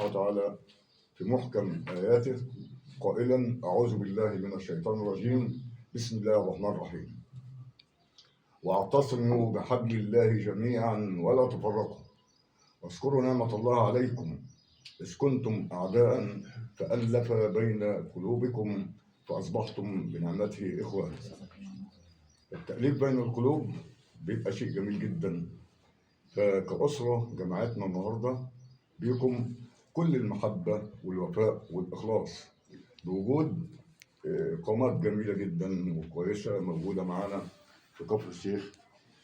وتعالى في محكم آياته قائلا: أعوذ بالله من الشيطان الرجيم، بسم الله الرحمن الرحيم. واعتصموا بحبل الله جميعا ولا تفرقوا، واذكروا نعمة الله عليكم إذ كنتم أعداء فألف بين قلوبكم فأصبحتم بنعمته إخوانا. التأليف بين القلوب بيبقى شيء جميل جدا. فكأسرة جمعتنا النهارده بيكم كل المحبة والوفاء والإخلاص بوجود قامات جميلة جدا وكويسة موجودة معانا في كفر الشيخ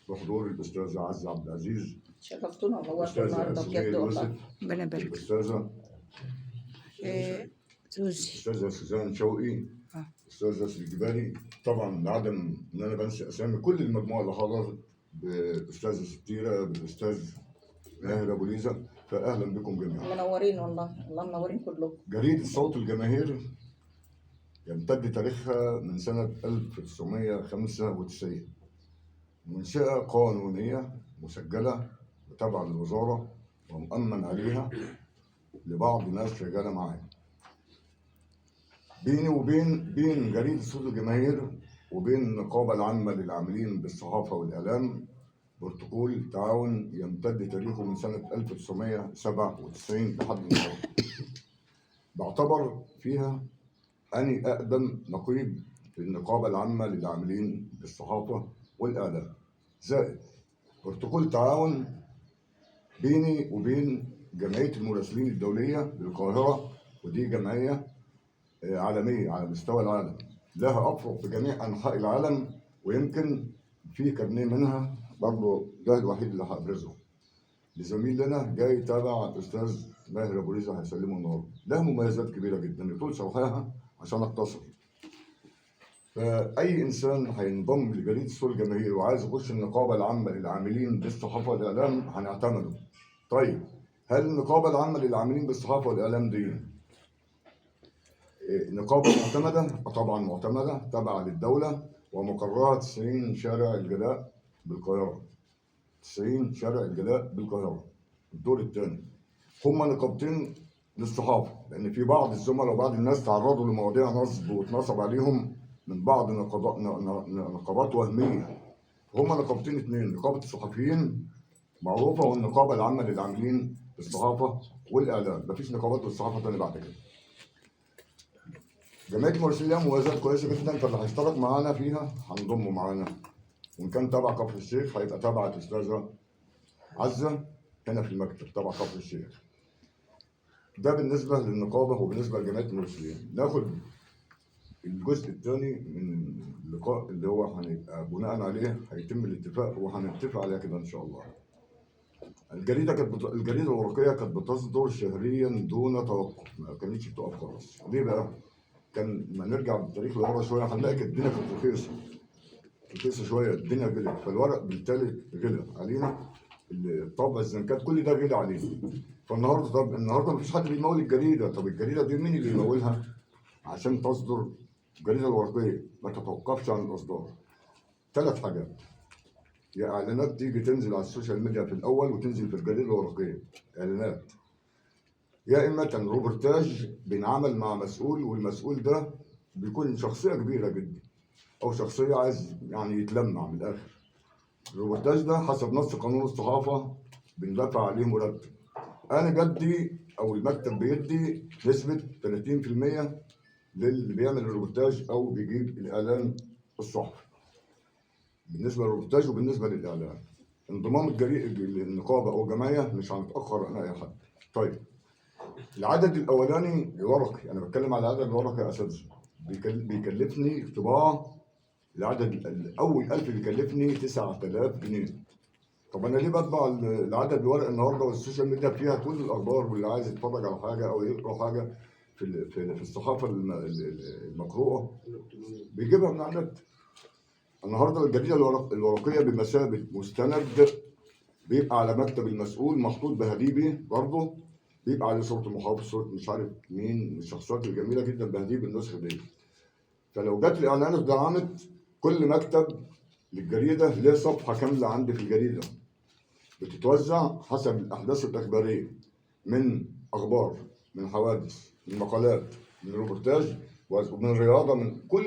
بحضور الأستاذة عزة عبد العزيز. شرفتونا ونورتونا الأستاذة النهارده سمية بجد والله. يوسف، ربنا يبارك. الأستاذة سوزي، الأستاذة سوزان شوقي، الأستاذة الجبالي. طبعا لعدم إن أنا بنسى أسامي كل المجموعة اللي حضرت، بالأستاذة ستيرة، بالأستاذ ماهر أبو ليزة. فأهلا بكم جميعا. منورين والله، الله منورين كلكم. جريدة صوت الجماهير يمتد تاريخها من سنة 1995، منشأة قانونية مسجلة وتابعة للوزارة ومؤمن عليها لبعض ناس شغالة معايا. بيني وبين جريدة صوت الجماهير وبين النقابة العامة للعاملين بالصحافة والإعلام بروتوكول تعاون يمتد تاريخه من سنة 1997 لحد النهارده. بعتبر فيها أني أقدم نقيب في النقابة العامة للعاملين بالصحافة والإعلام، زائد بروتوكول تعاون بيني وبين جمعية المراسلين الدولية بالقاهرة، ودي جمعية عالمية على مستوى العالم، لها أفرع في جميع أنحاء العالم، ويمكن في كارنيه منها برضه ده الوحيد اللي هأبرزه لزميل لنا جاي تابع الأستاذ ماهر أبو ليزة هيسلمه النهارده. لها مميزات كبيرة جدا يطول شرحها عشان أختصر. فأي إنسان هينضم لجريدة صوت الجماهير وعايز يخش النقابة العامة للعاملين بالصحافة والإعلام هنعتمده. طيب، هل النقابة العامة للعاملين بالصحافة والإعلام دي نقابة معتمدة؟ طبعا معتمدة، تابعة للدولة، ومقرها 90 شارع الجلاء بالقاهرة. 90 شارع الجلاء بالقاهرة الدور الثاني. هما نقابتين للصحافة، لأن في بعض الزملاء وبعض الناس تعرضوا لمواضيع نصب واتنصب عليهم من بعض نقابات وهمية. هما نقابتين اتنين، نقابة الصحفيين معروفة والنقابة العامة للعاملين بالصحافة والإعلام. مفيش نقابات للصحافة تاني بعد كده. جمعية المراسلين لها مميزات كويسة جدا، فاللي هيشترك معانا فيها هنضمه معانا. وإن كان تبع كفر الشيخ هيبقى تبع الأستاذة عزة هنا في المكتب تبع كفر الشيخ. ده بالنسبة للنقابة وبالنسبة لجمعية المراسلين. ناخد الجزء الثاني من اللقاء اللي هو هنبقى بناء عليه هيتم الاتفاق وهنتفق عليها كده إن شاء الله. الجريدة الورقية كانت بتصدر شهريا دون توقف، ما كانتش بتقف خالص. ليه بقى؟ كان ما نرجع بالتاريخ لورا شويه هنلاقي الدنيا كانت رخيصه شويه، الدنيا غلت، فالورق بالتالي غلى علينا، الطبع، الزنكات، كل ده غلى علينا. فالنهارده طب النهارده مفيش حد بيمول الجريده. طب الجريده دي مين اللي يمولها عشان تصدر الجريده الورقيه ما تتوقفش عن الاصدار؟ 3 حاجات: يا اعلانات تيجي تنزل على السوشيال ميديا في الاول وتنزل في الجريده الورقيه اعلانات، يا اما كان روبرتاج بينعمل مع مسؤول، والمسؤول ده بيكون شخصيه كبيره جدا او شخصيه عايز يعني يتلمع من الاخر. الروبرتاج ده حسب نص قانون الصحافه بندفع عليه مرتب. انا بدي او المكتب بيدي نسبه 30% للي بيعمل الروبرتاج او بيجيب الاعلان الصحفي بالنسبه للروبرتاج وبالنسبه للاعلان. انضمام النقابه او الجمعيه مش هنتاخر عن اي حد. طيب، العدد الاولاني الورقي، انا بتكلم على العدد الورقي يا اساتذه، بيكلفني طباعه. العدد الاول 1000 بيكلفني 9000 جنيه. طب انا ليه بطبع العدد الورقي النهارده والسوشيال ميديا فيها كل الاخبار، واللي عايز يتفرج على حاجه او يقرا حاجه في الصحافه المقروءه بيجيبها من على النت. النهارده الجريده الورقيه بمثابه مستند بيبقى على مكتب المسؤول محطوط بهديبي، برضه بيبقى عليه صورة المحافظ، صورة مش عارف مين من الشخصيات الجميلة جدا بهديب النسخة دي. فلو جت الإعلانات اتدعمت، كل مكتب للجريدة ليه صفحة كاملة عندي في الجريدة بتتوزع حسب الأحداث الإخبارية من أخبار من حوادث، من مقالات، من روبورتاج، ومن رياضه، من كل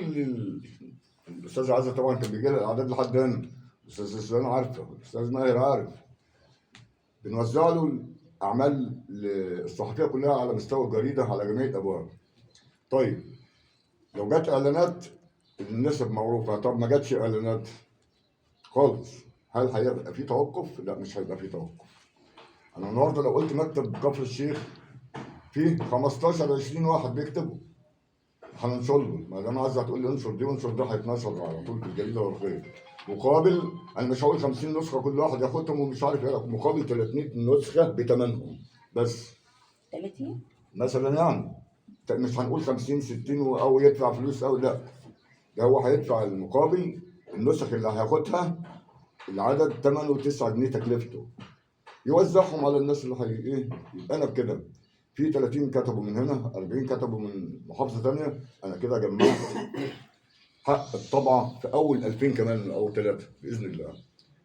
الاستاذ عزه طبعا كان بيجي لها الاعداد لحد هنا، الاستاذ سليمان عارفه، الاستاذ ماهر عارف. بنوزع له الاعمال الصحفيه كلها على مستوى الجريده على جميع الابواب. طيب لو جت اعلانات النسب معروفه، طب ما جاتش اعلانات خالص، هل هيبقى في توقف؟ لا مش هيبقى في توقف. انا النهارده لو قلت مكتب كفر الشيخ فيه 15 20 واحد بيكتبوا، هننشر له، ما دام عايز هتقول لي انشر دي وانشر ده، هيتنشر على طول في الجريده الورقيه. مقابل انا مش هقول 50 نسخه كل واحد ياخدهم ومش عارف ايه، مقابل 300 نسخه بثمنهم بس 30 مثلا يعني. مش هنقول 50 60 او يدفع فلوس او لا، ده هو هيدفع المقابل النسخ اللي هياخدها العدد ثمنه 9 جنيه تكلفته، يوزعهم على الناس اللي هي ايه. يبقى انا بكده في 30 كتبوا من هنا، 40 كتبوا من محافظه ثانيه، انا كده جمعت حق الطبعه في اول 2000 كمان او 3 باذن الله.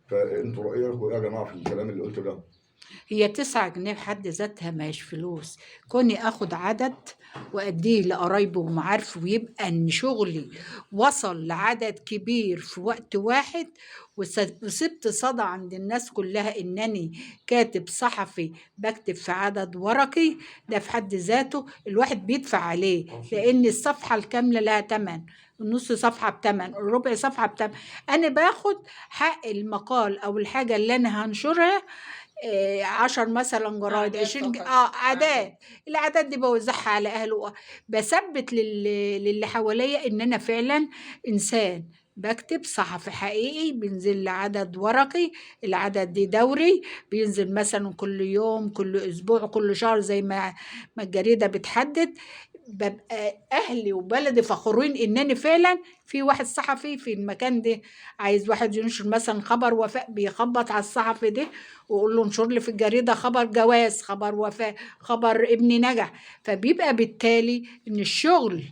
فانتوا رايكم ايه يا جماعه في الكلام اللي قلته ده؟ هي 9 جنيه بحد ذاتها مش فلوس، كوني اخد عدد واديه لقرايبه ومعارفه ويبقى ان شغلي وصل لعدد كبير في وقت واحد، وسبت صدى عند الناس كلها انني كاتب صحفي بكتب في عدد ورقي، ده في حد ذاته الواحد بيدفع عليه، لان الصفحة الكاملة لها تمن، النص صفحة بتمن، الربع صفحة بتمن. انا باخد حق المقال او الحاجة اللي انا هنشرها 10 مثلا جرايد، أعداد 20 فقط. اعداد. الاعداد دي بوزعها على اهله، بثبت للي حواليا ان انا فعلا انسان بكتب صحفي حقيقي، بينزل لعدد ورقي، العدد دي دوري، بينزل مثلا كل يوم كل اسبوع كل شهر زي ما الجريدة بتحدد. ببقى اهلي وبلدي فخورين انني فعلا في واحد صحفي في المكان ده. عايز واحد ينشر مثلا خبر وفاء، بيخبط على الصحفي ده ويقول له انشر لي في الجريده خبر جواز، خبر وفاة، خبر ابني نجح. فبيبقى بالتالي ان الشغل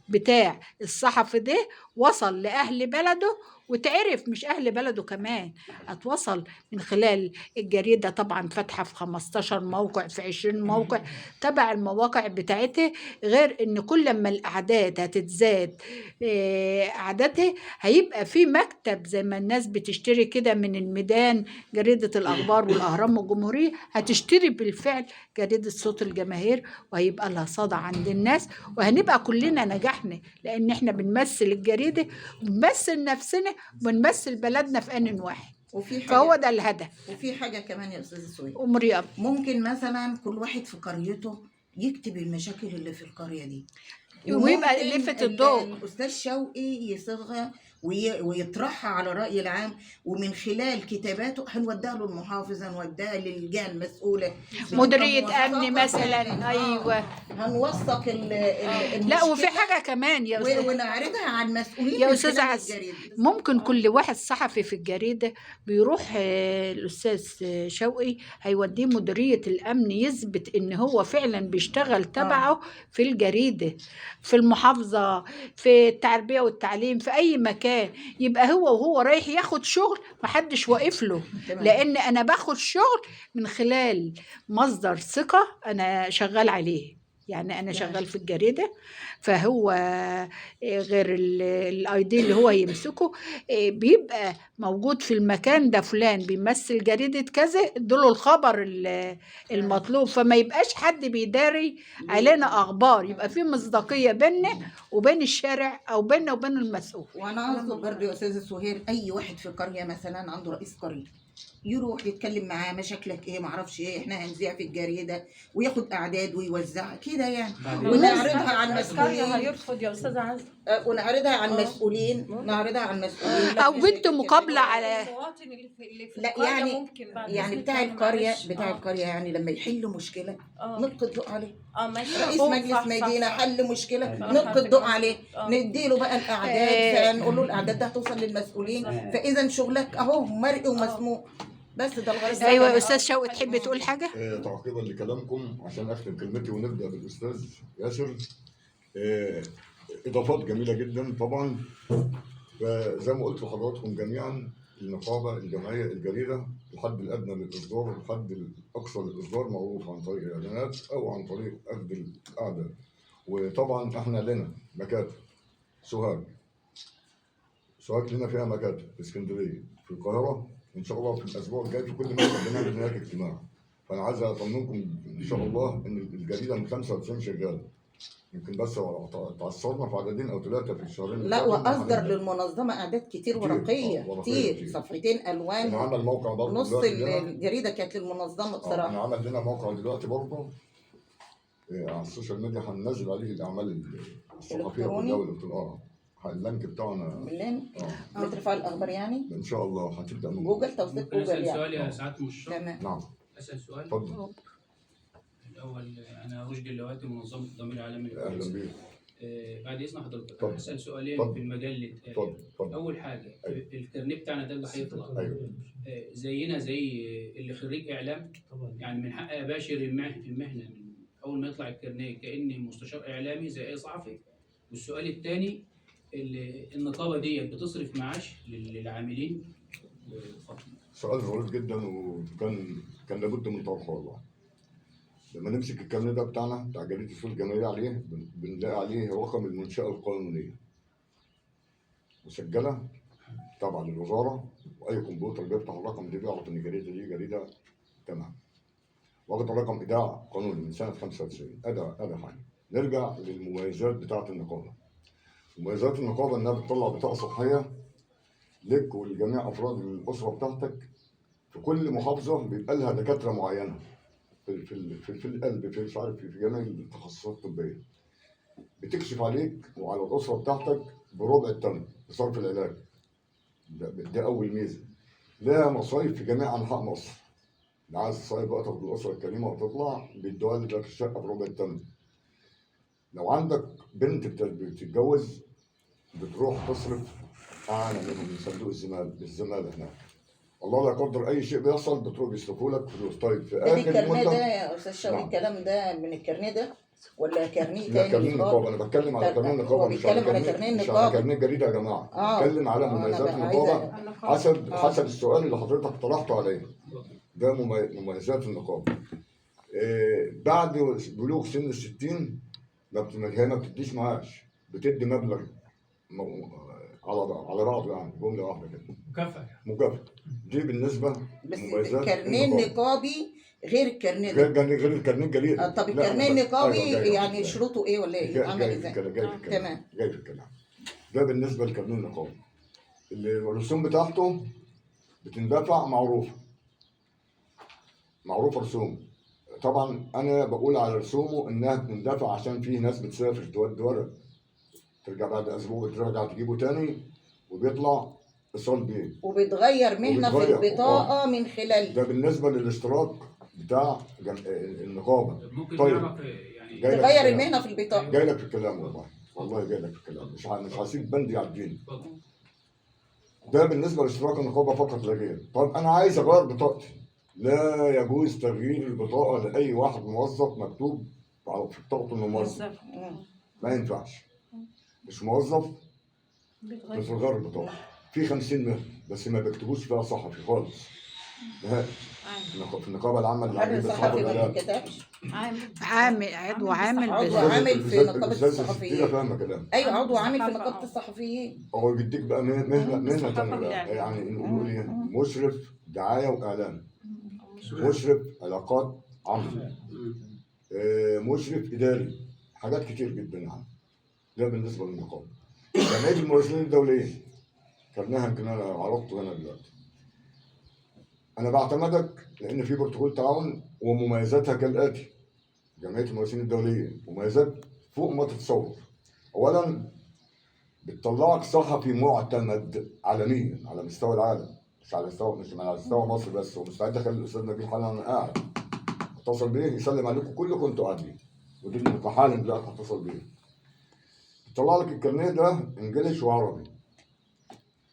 بتاع الصحفي ده وصل لأهل بلده وتعرف، مش أهل بلده كمان، هتوصل من خلال الجريدة. طبعا فاتحة في 15 موقع، في 20 موقع تبع المواقع بتاعتها، غير ان كل ما الأعداد هتتزاد أعدادها هيبقى في مكتب زي ما الناس بتشتري كده من الميدان جريدة الأخبار والأهرام والجمهورية، هتشتري بالفعل جريدة صوت الجماهير، وهيبقى لها صدى عند الناس، وهنبقى كلنا نجحنا، لأن احنا بنمثل الجريدة وبنمثل نفسنا وبنمثل بلدنا في آن واحد. وفي حاجة فهو ده الهدف. وفي حاجة كمان يا أستاذ سويد، أم رياض، ممكن مثلا كل واحد في قريته يكتب المشاكل اللي في القرية دي، ويبقى وممكن لفت الضوء. الأستاذ شوقي يصيغها ويطرحها على الرأي العام، ومن خلال كتاباته هنوديها له المحافظ، هنوديها للجهة المسؤولة، مديرية أمن مثلا. أيوة. هنوثق لا، المشكلة وفي حاجة كمان يا أستاذ، ونعرضها على المسؤولين يا من أستاذ خلال عز، الجريدة. ممكن كل واحد صحفي في الجريدة بيروح الأستاذ شوقي هيوديه مديرية الأمن يثبت إن هو فعلا بيشتغل تبعه في الجريدة، في المحافظة، في التربية والتعليم، في أي مكان، يبقى هو وهو رايح ياخد شغل محدش واقف له، تمام. لأن أنا باخد شغل من خلال مصدر ثقة أنا شغال عليه. يعني أنا شغال في الجريدة، فهو غير الاي دي اللي هو يمسكه بيبقى موجود في المكان ده، فلان بيمثل جريدة كذا، ادوله الخبر المطلوب، فما يبقاش حد بيداري علينا اخبار، يبقى في مصداقية بيننا وبين الشارع او بيننا وبين المسؤول. وانا قصدي برضه يا استاذ سهير، اي واحد في قريه مثلا عنده رئيس قريه يروح يتكلم معاه، مشاكلك ايه، معرفش ايه، احنا هنذيع في الجريده، وياخد اعداد ويوزعها كده يعني، ونعرضها على المسؤولين. هيرفض يا استاذ عز. ونعرضها على المسؤولين، نعرضها على المسؤولين. او بنت مقابلة على المواطن اللي في لا القرية يعني، ممكن بعد يعني إذنك بتاع يعني القريه معلش. بتاع القريه يعني لما يحل مشكله نلقي الضوء عليه. ماشي. رئيس صح، مجلس صح، مدينه صح. حل مشكله صح. نلقي الضوء عليه، آه. نديله بقى الاعداد، فنقول له الاعداد ده هتوصل للمسؤولين، فاذا شغلك اهو مرئي ومسموع. بس ده الغرض. ايوه يا استاذ شوقي، تحب تقول حاجة؟ تعقيبا لكلامكم عشان اختم كلمتي ونبدا بالاستاذ ياسر. اضافات جميله جدا طبعا، فزي ما قلت لحضراتكم جميعا النقابة الجمعية الجريدة الحد الأدنى للإصدار والحد الأقصى للإصدار معروف عن طريق الإعلانات أو عن طريق أخذ الأعداد. وطبعا إحنا لنا مكاتب سوهاج لنا فيها مكاتب في اسكندرية في القاهرة، إن شاء الله في الأسبوع الجاي في كل مكتب بنعمل هناك اجتماع. فأنا عايز أطمنكم إن شاء الله إن الجريدة من 95 شغالة، يمكن بس تعثرنا في عددين أو 3 في الشهرين اللي لا فاتوا. واصدر للمنظمه اعداد كتير كتير، ورقيه ورقية كتير، كتير. صفحتين الوان. احنا عمل موقع برضه نص دلوقتي لنا. الجريده كانت للمنظمه احنا بصراحه. عمل لنا موقع دلوقتي برضه على السوشيال ميديا، هننزل عليه الاعمال الصحفيه إلكتروني؟ والدوله اللينك بتاعنا. بالليل بترفع الاخبار يعني ان شاء الله هتبدا من جوجل، توثيق ممكن جوجل اسال يعني. سؤال يا سعاده المستشار؟ تمام. نعم اسال سؤال. اتفضل. الاول انا رشدي اللواتي منظمه الضمير العالمي اهلا للكنيسة. بيك. بعد اذن حضرتك اتفضل. اسال سؤالين اتفضل. في المجال اللي اتقال. اتفضل. اول حاجه أيوة. الكارنيه بتاعنا ده اللي هيطلع ايوه زينا زي اللي خريج اعلام، يعني من حقي اباشر المهنه من اول ما يطلع الكارنيه كاني مستشار اعلامي زي اي صحفي. والسؤال الثاني النقابه ديت بتصرف معاش للعاملين؟ سؤال ظريف جدا وكان لابد من طرحه والله. لما نمسك الكارنيه ده بتاعنا بتاع جريده السوق الجماهيريه عليه بنلاقي عليه رقم المنشاه القانونيه مسجله تابعه للوزاره، واي كمبيوتر بيفتح الرقم ده بيعرف ان الجريده دي جريده تمام. واخد رقم ايداع قانوني من سنه 95. ادي حاجه. نرجع للمميزات بتاعه النقابه. مميزات النقابه انها بتطلع بطاقه صحيه لك ولجميع افراد الاسره بتاعتك. في كل محافظه بيبقى لها دكاتره معينه في القلب، في مش عارف في جميع التخصصات الطبيه. بتكشف عليك وعلى الاسره بتاعتك بربع الثمن بصرف العلاج. ده اول ميزه. لها مصايف في جميع انحاء مصر. اللي عايز تصيف بقى تاخد الاسره الكريمه وتطلع بيدوها لك الشقه بربع الثمن. لو عندك بنت بتتجوز بتروح تصرف اعلى منهم من صندوق الزماله هناك. والله لا قدر اي شيء بيحصل بتروح يصرفوا لك فلوس. طيب في ده اخر الكارنيه المده. ده يا استاذ شوقي؟ نعم. الكلام ده من الكارنيه ده ولا كارنيه لا تاني؟ كارنيه النقابه، انا بتكلم على كارنيه النقابه هو بيتكلم على كارنيه مش على النقابه. كارنيه الجريده يا جماعه. بتكلم على مميزات أنا النقابه عايزة. حسب السؤال اللي حضرتك طرحته عليه. ده مميزات النقابه. بعد بلوغ سن ال60 هي ما بتديش معاش، بتدي مبلغ على بعضه يعني جمله واحده كده مكافاه. دي بالنسبه بس مميزات الكارنيه النقابي غير الكارنيه ده. غير الكارنيه الجريدة. طب لا، الكارنيه النقابي أيوة، جاي يعني شروطه ايه ولا ايه؟ عمل ازاي؟ تمام. جاي في الكلام. ده بالنسبه للكارنيه النقابي. الرسوم بتاعته بتندفع معروفه رسوم. طبعا انا بقول على رسومه انها بتندفع عشان في ناس بتسافر تودي ورق، ترجع بعد اسبوع بترجع تجيبه تاني وبيطلع اتصال بيه. وبيتغير مهنه في البطاقه من خلال ده بالنسبه للاشتراك بتاع النقابه. ممكن طيب. نعرف يعني تغير المهنه في البطاقه. جاي لك في الكلام والله جاي لك في الكلام. مش هسيب بند يعديني. ده بالنسبه لاشتراك النقابه فقط لا غير. طب انا عايز اغير بطاقتي. لا يجوز تغيير البطاقه لاي واحد موظف مكتوب في بطاقته انه موظف. ما ينفعش. مش موظف بتغير البطاقه. في 50 مهنه بس ما بيكتبوش فيها صحفي خالص. نهائي. في النقابه العامه محرر صحفي ما بيتكتبش. عضو عامل في نقابه الصحفيين. كده فاهمه كلام. ايوه عضو عامل في نقابه الصحفيين. هو بيديك بقى مهنه تانية يعني نقول ايه؟ مشرف دعايه واعلان، مشرف علاقات عامه، مشرف اداري، حاجات كتير جدا يعني. ده بالنسبه للنقابه. جمعيه المراسلين الدوليين خدناها يمكن انا عرضته هنا دلوقتي. انا بعتمدك لان في بروتوكول تعاون ومميزاتها كالاتي. جمعيه المراسلين الدوليه مميزات فوق ما تتصور. اولا بتطلعك صحفي معتمد عالميا على مستوى العالم، مش على مستوى مصر بس. ومستعد اخلي الاستاذ نبيل حالا انا قاعد اتصل بيه يسلم عليكم كلكم انتوا قاعدين، ودي حالا دلوقتي هتصل بيه. بتطلع لك الكارنيه ده انجليش وعربي.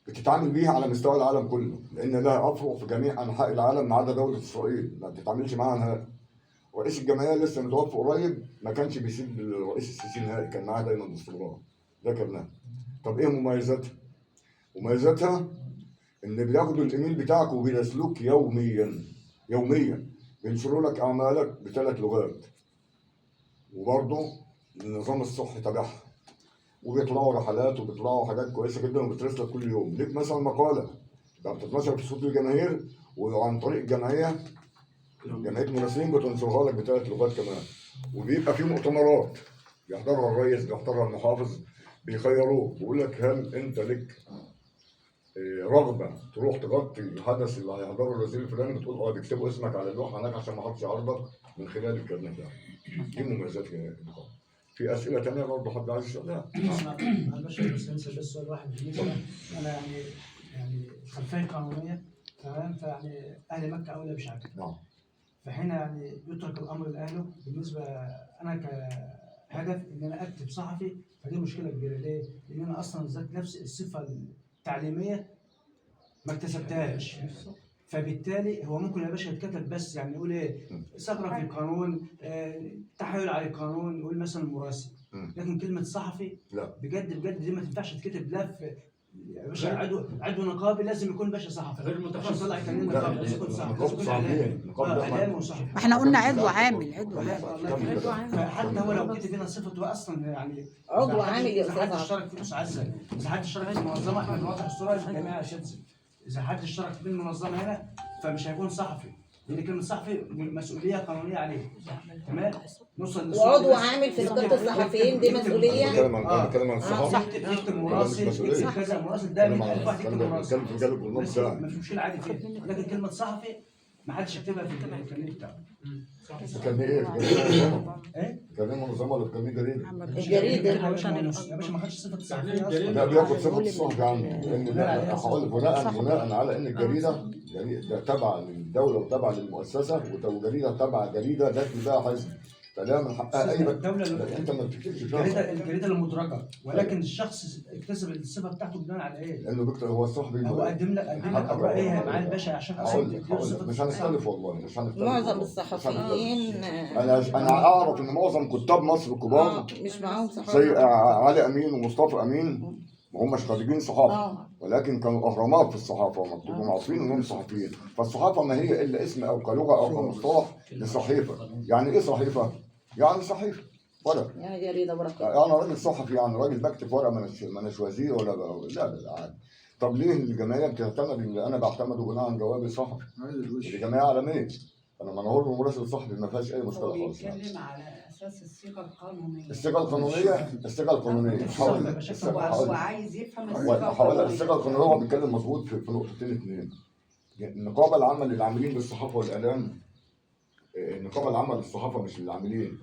بتتعامل بيها على مستوى العالم كله لان لها افرع في جميع انحاء العالم ما عدا دوله اسرائيل ما بتتعاملش معاها نهائي. رئيس الجمعيه لسه متوفى قريب ما كانش بيسيب الرئيس السيسي نهائي، كان معاه دايما باستمرار. ده كارنيه. طب ايه مميزاتها؟ مميزاتها ان بياخدوا الايميل بتاعك وبيراسلوك يوميا بينشروا لك اعمالك ب3 لغات، وبرضه النظام الصحي تبعها، وبيطلعوا رحلات وبيطلعوا حاجات كويسه جدا وبترسلك كل يوم. ليك مثلا مقاله ده بتتنشر في صوت الجماهير، وعن طريق جمعيه مراسلين بتنشرها لك ب3 لغات كمان. وبيبقى في مؤتمرات بيحضرها الرئيس، بيحضرها المحافظ، بيخيروك بيقول لك هل انت لك رغبه تروح تغطي الحدث اللي هيحضره الوزير الفلاني، بتقول اه، بيكتبوا اسمك على اللوحه هناك عشان ما حدش يعرضك من خلال الكارنيه ده. دي مميزات النقابه. في اسئله ثانيه برضه حد عايز يسالها؟ انا بس ننسى بس سؤال واحد بالنسبه انا يعني خلفيه قانونيه تمام، فيعني اهل مكه اولى بشعبها. نعم. فهنا يعني يترك الامر لاهله. بالنسبه انا كهدف ان انا اكتب صحفي، فدي مشكله كبيره. ليه؟ لان انا اصلا ذات نفس الصفه التعليميه ما اكتسبتهاش، فبالتالي هو ممكن يا باشا يتكتب بس يعني يقول ايه، ثغره في القانون، تحايل على القانون، يقول مثلا مراسل. لكن كلمه صحفي لا بجد دي ما تنفعش تتكتب. لا في يا باشا عضو نقابي لازم يكون باشا صحفي، غير متخصص. عشان يطلع كلام نقابي لازم يكون صحفي، لازم يكون اعلامي وصحفي. ما احنا قلنا عضو عامل. فحتى هو لو كتب هنا صفته اصلا يعني عضو عامل يا اذا حد استاذ اشترك في مساعده، اذا حد اشترك في منظمه، احنا بنوضح الصوره للجميع عشان اذا حد اشترك في المنظمه هنا فمش هيكون صحفي، لان كلمه صحفي مسؤوليه قانونيه عليه. تمام؟ نوصل وعضو عامل في نقابه الصحفيين دي مسؤوليه. بتكلم عن الصحافه. يكتب مراسل، يكتب كذا مراسل، ده 100,000 واحد يكتب مراسل، كان في جانب النص مفيش ده. مشكله عادي فيها. لكن كلمه صحفي ما حدش يكتبها في الكارنيه بتاعه. كان ايه؟ ايه؟ كان منظمه ولا كان جريده؟ الجريده يا باشا ما خدش صفه الصحفيه اصلا. لا بياخد صفه الصحفي عنه، لان هقول بناء على ان الجريده ده تابعه للدوله وتابعه للمؤسسه، وجريده تابعه جريده داخل بها حزب، فده من حقها اي الدوله انت ما بتكتبش فيها. الجريده المدرجه، ولكن الشخص اكتسب الصفه بتاعته بناء على ايه؟ لانه دكتور هو الصحفي هو قدم لك اوراقيه مع الباشا عشان هقول لك مش هنختلف والله، مش هنختلف. معظم الصحفيين انا اعرف ان معظم كتاب مصر الكبار مش معاهم صحافه زي علي امين ومصطفى امين ما هماش خريجين صحافه، ولكن كانوا اهرامات في الصحافه ومكتوبين عارفين انهم صحفيين. فالصحافه ما هي الا اسم او كلغه او كمصطلح لصحيفه. يعني ايه صحيفه؟ يعني صحيفه ورق، يعني جريده ورقه. انا راجل صحفي، يعني راجل بكتب ورقه، ما اناش وزير ولا لا عادي. طب ليه الجمعيه بتعتمد اللي انا بعتمده بناء عن جوابي صحفي؟ دي جمعيه عالميه، انا ما هو مراسل صحفي ما فيهاش اي مشكله خالص. بيتكلم على اساس الصيغه القانونيه. الصيغه القانونيه هو عايز يفهم هقول لك الصيغه القانونيه. هو بيتكلم مظبوط في نقطتين اثنين. النقابه العامه للعاملين بالصحافه والاعلام، النقابه العامه للصحافه مش للعاملين،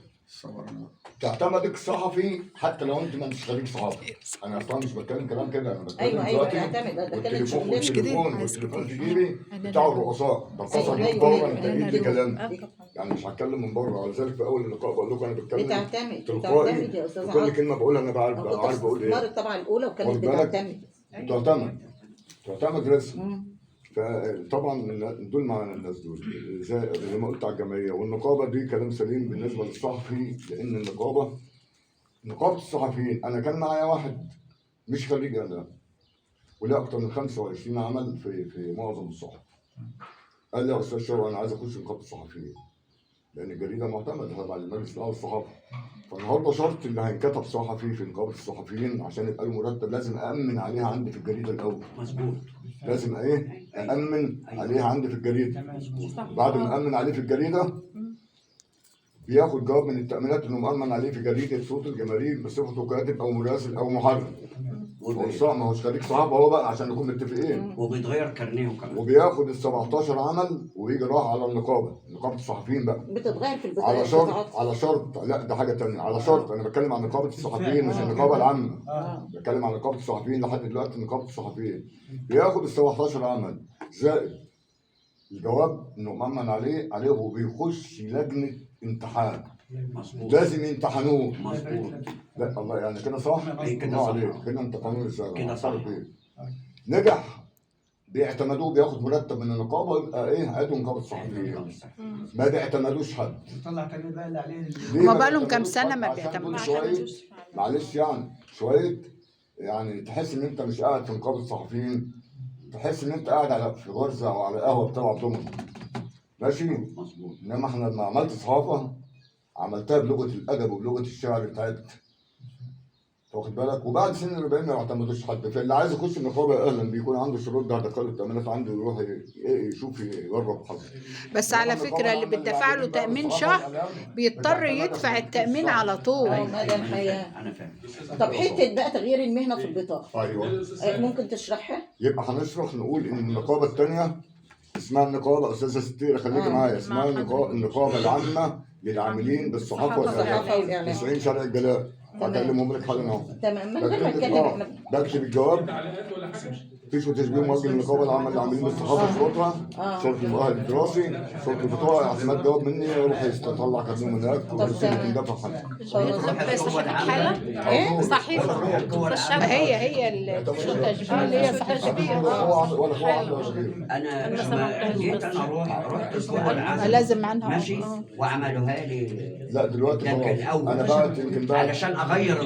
تعتمدك صحفي حتى لو انت مش خريج صحافه. انا اصلا مش بتكلم كلام كده، انا بتكلم ايوه تعتمد. انا بتكلم والتليفون في جيبي بتاع الرؤساء بتصل من بره، انت ايه دي كلام يعني مش هتكلم من بره. ولذلك في اول اللقاء بقول لكم انا بتكلم بتعتمد يا استاذ كل كلمه بقولها انا بعرف بقول ايه. الطبعه الاولى وكانت تعتمد رسم. فطبعا دول معانا الناس دول زي ما قلت على الجمعيه والنقابه دي كلام سليم بالنسبه للصحفي، لان نقابه الصحفيين انا كان معايا واحد مش خريج اعلام وله اكتر من 25 عمل في معظم الصحف. قال لي يا استاذ شوقي انا عايز اخش نقابه الصحفيين لان الجريده معتمده تبع المجلس الاعلى للصحافه. فالنهارده شرط اللي هينكتب صحفي في نقابه الصحفيين عشان يبقى له مرتب لازم أأمن عليها عندي في الجريده الاول. مظبوط. لازم أأمن عليها عندي في الجريده. بعد ما أأمن عليه في الجريده بياخد جواب من التأمينات انه مأمن عليه في جريده صوت الجماهير بصفته كاتب او مراسل او محرر. ما هوش خريج صحافه هو بقى عشان نكون متفقين. وبيتغير كارنيه وكمان. وبياخد ال 17 عمل ويجي راح على نقابه الصحفيين بقى. بتتغير في البدايه على شرط لا ده حاجه ثانيه. على شرط انا بتكلم عن نقابه الصحفيين مش النقابه العامه. بتكلم عن نقابه الصحفيين لحد دلوقتي. نقابه الصحفيين بياخد ال 17 عمل زائد الجواب انه مأمن عليه وبيخش لجنه امتحان. مظبوط. لازم يمتحنوه. مظبوط. لا الله يعني كده صح؟ كده صح. كده انت قانون الزرع كده صح. نجح بيعتمدوه بياخد مرتب من النقابه يبقى عضو نقابه الصحفيين. ما بيعتمدوش حد. يطلع كلمه بقى اللي عليه. هما بقى لهم كام سنه ما بيعتمدوش. معلش يعني شويه يعني تحس ان انت مش قاعد في نقابه الصحفيين تحس ان انت قاعد على في غرزه او على قهوه بتلعب دومينو. ماشي. مظبوط. انما احنا لما عملت صحافه عملتها بلغه الادب وبلغه الشعر بتاعتنا. واخد بالك؟ وبعد سن 40 ما يعتمدوش حد، فاللي عايز يخش النقابه اهلا بيكون عنده شروط ده هدخله التامينات عنده يروح يشوف يجرب حظه. بس على فكرة اللي بتدفع له تأمين شهر بيضطر يدفع التأمين على طول. مدى الحياه. انا فاهم. طب حته بقى تغيير المهنه في البطاقه، ايوه. ممكن تشرحها؟ يبقى هنشرح نقول ان النقابه الثانيه اسمها النقابه استاذه ستيره خليكي معايا، اسمها النقابه العامه للعاملين بالصحافه الصحافة والاعلام. والإعلام. 90 شرع الجلاء. هكلمهم لك حالا اهو. تمام، من غير ما نتكلم احنا. بكتب الجواب. مفيش تشبيه موجه للنقابه العامه للعاملين بالصحافه شروطها، شرط المؤهل الدراسي، شرط البطاقه، اعتماد جواب مني يروح يطلع كارنيه من هناك ويرسل دفع حاجه. بس حالة ايه؟ صحيفة هي التشبيه اللي هي صحيفة. ولا هو عنده ولا غيره. انا لما جيت انا رحت القوى العامه لازم عنها. ماشي، وعملوها لي. لا دلوقتي ده كان خلاص. اول انا بعت يمكن بعت علشان اغير